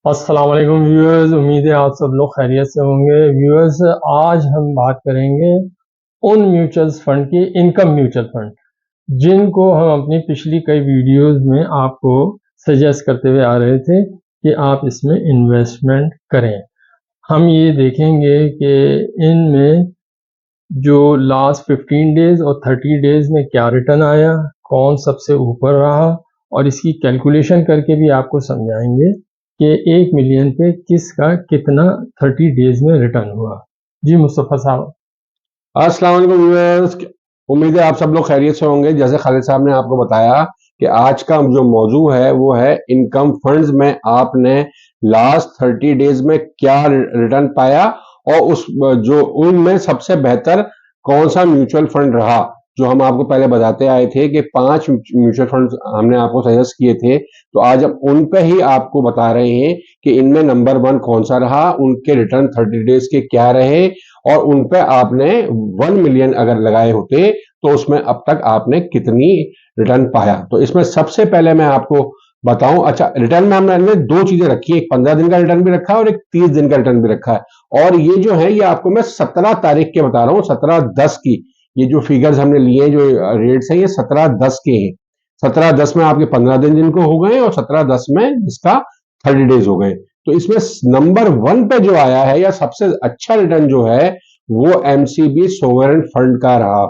अस्सलाम वालेकुम व्यूअर्स, उम्मीद है आप सब लोग खैरियत से होंगे। व्यूअर्स, आज हम बात करेंगे उन म्यूचुअल फंड की, इनकम म्यूचुअल फंड, जिनको हम अपनी पिछली कई वीडियोस में आपको सजेस्ट करते हुए आ रहे थे कि आप इसमें इन्वेस्टमेंट करें। हम ये देखेंगे कि इनमें जो लास्ट 15 डेज और 30 डेज में क्या रिटर्न आया, कौन सबसे ऊपर रहा, और इसकी कैलकुलेशन करके भी आपको समझाएंगे कि 1 मिलियन पे किसका कितना 30 डेज में रिटर्न हुआ। जी मुस्तफ़ा साहब। अस्सलाम वालेकुम व्यूअर्स। उम्मीद है आप सब लोग खैरियत से होंगे। जैसे खालिद साहब ने आपको बताया कि आज का जो मौजू है वो है इनकम फंड्स में आपने लास्ट 30 डेज में क्या रिटर्न पाया और उस जो उनमें सबसे बेहतर कौन सा म्यूचुअल फंड रहा। जो हम आपको पहले बताते आए थे कि 5 म्यूचुअल फंड हमने आपको सजेस्ट किए थे, तो आज हम उन पे ही आपको बता रहे हैं कि इनमें नंबर 1 कौन सा रहा, उनके रिटर्न 30 डेज के क्या रहे और उन पे आपने 1 मिलियन अगर लगाए होते तो उसमें अब तक आपने कितनी रिटर्न पाया। तो इसमें सबसे पहले मैं आपको बताऊं, अच्छा रिटर्न में हमने दो चीजें रखी है, एक 15 दिन का रिटर्न भी रखा है और एक 30 दिन का रिटर्न भी रखा है। और ये जो है ये आपको मैं 17 तारीख के बता रहा हूँ, 17/10 की। ये जो फिगर्स हमने लिए, जो रेट्स हैं, ये 17/10 के हैं। 17/10 में आपके 15 दिन जिनको हो गए और 17/10 में इसका 30 डेज हो गए। तो इसमें नंबर 1 पे जो आया है या सबसे अच्छा रिटर्न जो है वो एमसीबी सोवरेन फंड का रहा।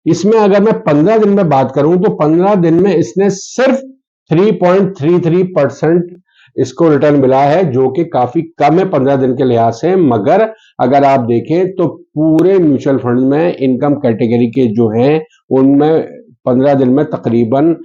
इसमें अगर मैं 15 दिन में बात करूं तो 15 दिन में इसने सिर्फ 3.33% इसको रिटर्न मिला है, जो कि काफी कम है 15 दिन के लिहाज से। मगर अगर आप देखें तो पूरे म्यूचुअल फंड में इनकम कैटेगरी के जो हैं उनमें 15 दिन में तकरीबन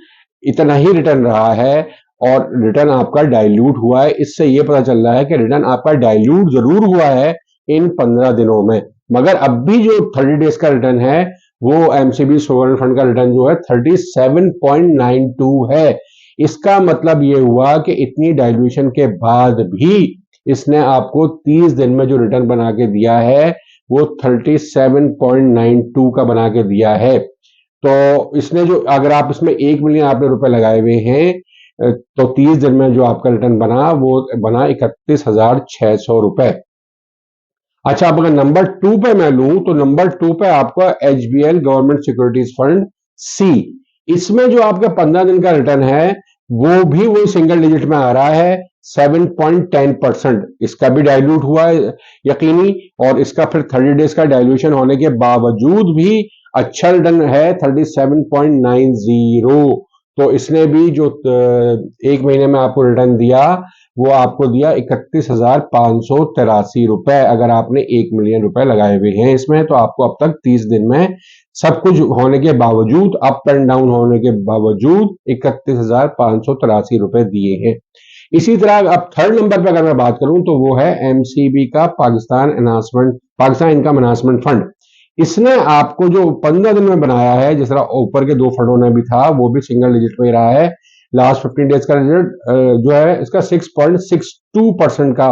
इतना ही रिटर्न रहा है। और रिटर्न आपका डाइल्यूट हुआ है। इससे यह पता चल रहा है कि रिटर्न आपका डाइल्यूट जरूर हुआ है इन 15 दिनों में, मगर अब भी जो 30 डेज का रिटर्न है वो एमसीबी सोवरेन फंड का रिटर्न जो है 37.92 है। इसका मतलब ये हुआ कि इतनी डाइल्यूशन के बाद भी इसने आपको 30 दिन में जो रिटर्न बना के दिया है वो 37.92 का बना के दिया है। तो इसने जो, अगर आप इसमें 1 मिलियन आपने रुपए लगाए हुए हैं, तो 30 दिन में जो आपका रिटर्न बना वो बना 31,600 रुपए। अच्छा, अब अगर नंबर 2 पे मैं लूं तो नंबर 2 पे आपका HBL government securities fund C. इसमें जो आपका 15 दिन का रिटर्न है वो भी वही सिंगल डिजिट में आ रहा है, 7.10%। इसका भी डाइल्यूट हुआ है यकीनी, और इसका फिर 30 डेज का डाइल्यूशन होने के बावजूद भी अच्छा रिटर्न है 37.90। तो इसने भी जो 1 महीने में आपको रिटर्न दिया वो आपको दिया 31,583 रुपए। अगर आपने 1 मिलियन रुपए लगाए हुए हैं इसमें, तो आपको अब तक 30 दिन में सब कुछ होने के बावजूद, अप एंड डाउन होने के बावजूद 31,583 रुपए दिए हैं। इसी तरह अब थर्ड नंबर पर अगर मैं बात करूं तो वो है एमसीबी का पाकिस्तान इनकम एनहांसमेंट फंड। इसने आपको जो 15 दिन में बनाया है, जिस तरह ऊपर के दो फंडों ने भी था, वो भी सिंगल डिजिट में ही रहा है। लास्ट 15 डेज का रिजल्ट जो है इसका 6.62% का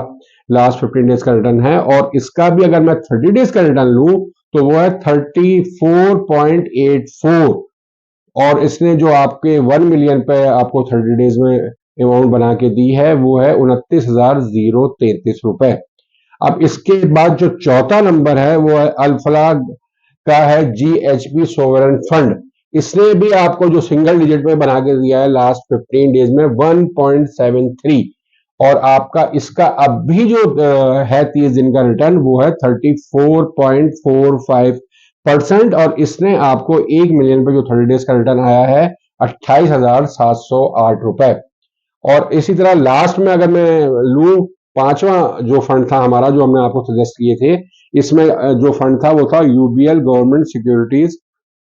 लास्ट 15 डेज का रिटर्न है। और इसका भी अगर मैं 30 डेज का रिटर्न लूं तो वो है 34.84। और इसने जो आपके 1 मिलियन पे आपको 30 डेज में अमाउंट बना के दी है वो है 29,033 रुपए। अब इसके बाद जो चौथा नंबर है वो है अल्फला का है जीएचपी सोवरेन फंड। इसने भी आपको जो सिंगल डिजिट में बना के दिया है लास्ट 15 डेज में 1.73। और आपका इसका अब भी जो है 30 दिन का रिटर्न वो है 34.45%। और इसने आपको 1 मिलियन पे जो 30 डेज का रिटर्न आया है 28,708 रुपए। और इसी तरह लास्ट में अगर मैं लूं, पांचवा जो फंड था हमारा, जो हमने आपको सजेस्ट किए थे, इसमें जो फंड था वो था यूबीएल गवर्नमेंट सिक्योरिटीज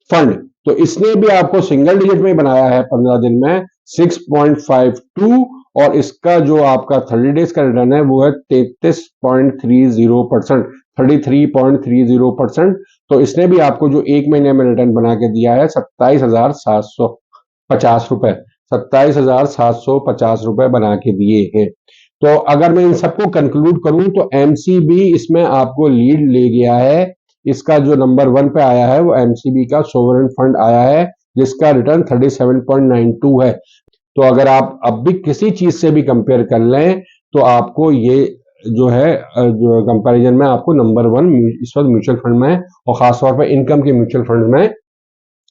फंड। तो इसने भी आपको सिंगल डिजिट में बनाया है 15 दिन में 6.52। और इसका जो आपका 30 डेज का रिटर्न है वो है 33.30%, 33.30%। तो इसने भी आपको जो 1 महीने में रिटर्न बना के दिया है 27,750 रुपए, 27,750 रुपए बना के दिए हैं। तो अगर मैं इन सबको कंक्लूड करूं तो एमसीबी इसमें आपको लीड ले गया है। इसका जो नंबर 1 पे आया है वो एमसीबी का सोवरेन फंड आया है, जिसका रिटर्न 37.92 है। तो अगर आप अब भी किसी चीज से भी कंपेयर कर लें तो आपको ये जो है जो कंपैरिजन में आपको नंबर 1 इस वक्त म्यूचुअल फंड में और खासतौर पर इनकम के म्यूचुअल फंड में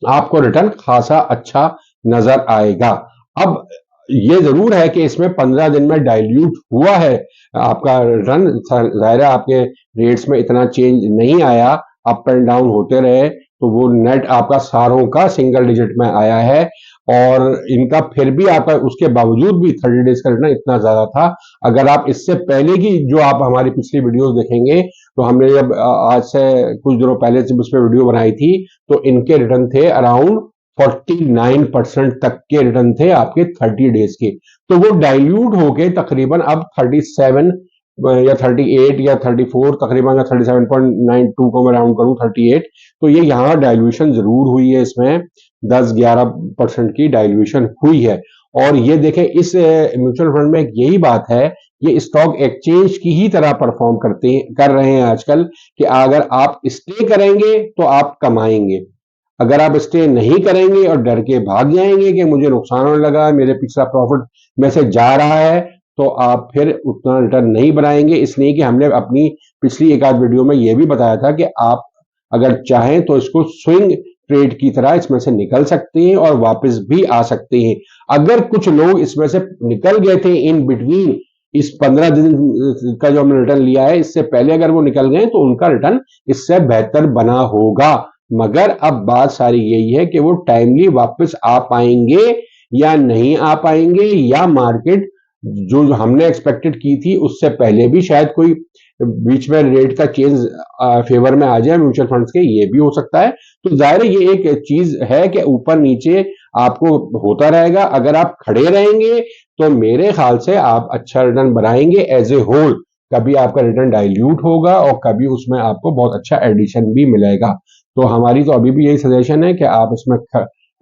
आपको रिटर्न खासा अच्छा नजर आएगा। अब ये जरूर है कि इसमें 15 दिन में डाइल्यूट हुआ है आपका रिटर्न, जाहिर है आपके रेट्स में इतना चेंज नहीं आया, अप एंड डाउन होते रहे, तो वो नेट आपका सारों का सिंगल डिजिट में आया है। और इनका फिर भी आपका उसके बावजूद भी 30 डेज का रिटर्न इतना ज्यादा था। अगर आप इससे पहले की जो आप हमारी पिछली वीडियोस देखेंगे, तो हमने जब आज से कुछ दिनों पहले जब उस पर वीडियो बनाई थी, तो इनके रिटर्न थे अराउंड 49% तक के रिटर्न थे आपके 30 डेज के। तो वो डाइल्यूट होके तकरीबन अब 37 या 38 या 34, तकरीबन 37.92 को मैं राउंड करूं 38, तो ये यहाँ डाइल्यूशन जरूर हुई है, इसमें 10-11% की डाइल्यूशन हुई है। और ये देखें इस म्यूचुअल फंड में यही बात है, ये स्टॉक एक्सचेंज की ही तरह परफॉर्म कर रहे हैं आजकल, कि अगर आप स्टे करेंगे तो आप कमाएंगे, अगर आप स्टे नहीं करेंगे और डर के भाग जाएंगे कि मुझे नुकसान होने लगा, मेरे पिछला प्रॉफिट में से जा रहा है, तो आप फिर उतना रिटर्न नहीं बनाएंगे। इसलिए कि हमने अपनी पिछली एक आध वीडियो में यह भी बताया था कि आप अगर चाहें तो इसको स्विंग ट्रेड की तरह इसमें से निकल सकते हैं और वापस भी आ सकते हैं। अगर कुछ लोग इसमें से निकल गए थे इन बिटवीन, इस 15 दिन का जो हमने रिटर्न लिया है, इससे पहले अगर वो निकल गए तो उनका रिटर्न इससे बेहतर बना होगा। मगर अब बात सारी यही है कि वो टाइमली वापस आ पाएंगे या नहीं आ पाएंगे, या मार्केट जो हमने एक्सपेक्टेड की थी उससे पहले भी शायद कोई बीच में रेट का चेंज फेवर में आ जाए म्यूचुअल फंड्स के, ये भी हो सकता है। तो जाहिर है ये एक चीज है कि ऊपर नीचे आपको होता रहेगा। अगर आप खड़े रहेंगे तो मेरे ख्याल से आप अच्छा रिटर्न बनाएंगे एज ए होल, कभी आपका रिटर्न डाइल्यूट होगा और कभी उसमें आपको बहुत अच्छा एडिशन भी मिलेगा। तो हमारी तो अभी भी यही सजेशन है कि आप इसमें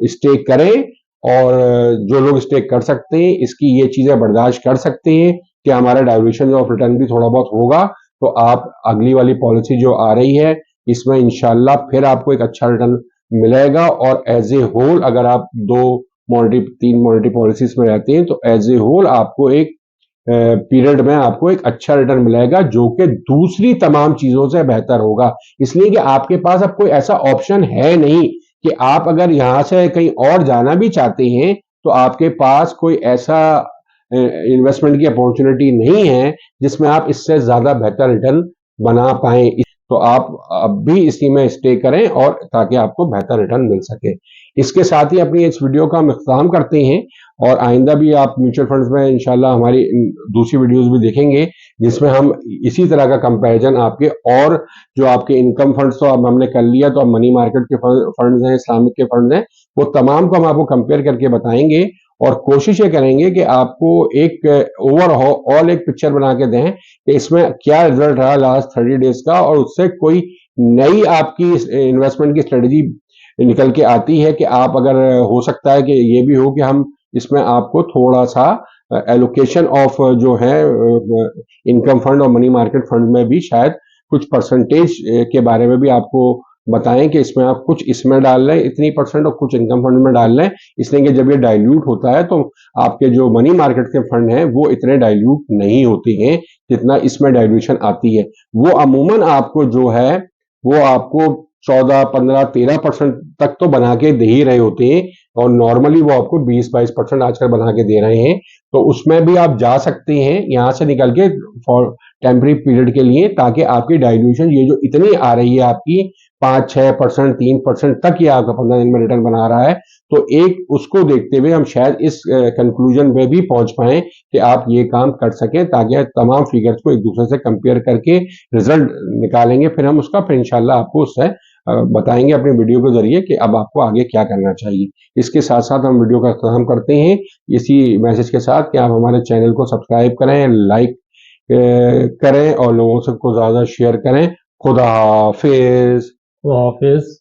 स्टे करें, और जो लोग स्टे कर सकते हैं इसकी ये चीजें बर्दाश्त कर सकते हैं कि हमारा डाइल्यूशन ऑफ रिटर्न भी थोड़ा बहुत होगा, तो आप अगली वाली पॉलिसी जो आ रही है इसमें इंशाल्लाह फिर आपको एक अच्छा रिटर्न मिलेगा। और एज ए होल अगर आप 3 मॉनेटरी पॉलिसीज में रहते हैं तो एज ए होल आपको एक पीरियड में आपको एक अच्छा रिटर्न मिलेगा जो कि दूसरी तमाम चीजों से बेहतर होगा। इसलिए कि आपके पास अब कोई ऐसा ऑप्शन है नहीं कि आप अगर यहां से कहीं और जाना भी चाहते हैं तो आपके पास कोई ऐसा इन्वेस्टमेंट की अपॉर्चुनिटी नहीं है जिसमें आप इससे ज्यादा बेहतर रिटर्न बना पाए। तो आप अब भी इसी में स्टे करें और ताकि आपको बेहतर रिटर्न मिल सके। इसके साथ ही अपनी इस वीडियो का हम इख्तिताम करते हैं, और आइंदा भी आप म्यूचुअल फंड्स में इंशाल्लाह हमारी दूसरी वीडियोस भी देखेंगे जिसमें हम इसी तरह का कंपैरिजन आपके, और जो आपके इनकम फंड्स तो अब हमने कर लिया, तो अब मनी मार्केट के फंड्स हैं, इस्लामिक के फंड्स हैं, वो तमाम को हम आपको कंपेयर करके बताएंगे। और कोशिश ये करेंगे कि आपको एक ओवरऑल एक पिक्चर बना के दें कि इसमें क्या रिजल्ट रहा लास्ट 30 डेज का, और उससे कोई नई आपकी इन्वेस्टमेंट की स्ट्रेटजी निकल के आती है कि आप अगर, हो सकता है कि ये भी हो कि हम इसमें आपको थोड़ा सा एलोकेशन ऑफ जो है इनकम फंड और मनी मार्केट फंड में भी शायद कुछ परसेंटेज के बारे में भी आपको बताएं कि इसमें आप कुछ इसमें डाल लें इतनी परसेंट और कुछ इनकम फंड में डाल लें। इसलिए कि जब ये डाइल्यूट होता है तो आपके जो मनी मार्केट के फंड हैं वो इतने डाइल्यूट नहीं होते हैं जितना इसमें डाइल्यूशन आती है। वो अमूमन आपको जो है वो आपको 14, 15, 13% तक तो बना के दे ही रहे होते हैं, और नॉर्मली वो आपको 20-22% आजकल बना के दे रहे हैं। तो उसमें भी आप जा सकते हैं यहां से निकल के फॉर टेम्पररी पीरियड के लिए, ताकि आपकी डाइल्यूशन ये जो इतनी आ रही है आपकी 5-6%, 3% तक ये आपका 15 दिन में रिटर्न बना रहा है, तो एक उसको देखते हुए हम शायद इस कंक्लूजन पे भी पहुंच पाए कि आप ये काम कर सकें, ताकि तमाम फिगर्स को एक दूसरे से कंपेयर करके रिजल्ट निकालेंगे, फिर हम उसका फिर इंशाल्लाह आपको उससे बताएंगे अपने वीडियो के जरिए कि अब आपको आगे क्या करना चाहिए। इसके साथ साथ हम वीडियो का इख्तिताम करते हैं इसी मैसेज के साथ कि आप हमारे चैनल को सब्सक्राइब करें, लाइक करें और लोगों से को ज्यादा शेयर करें। खुदा हाफिज। खुदा हाफिज।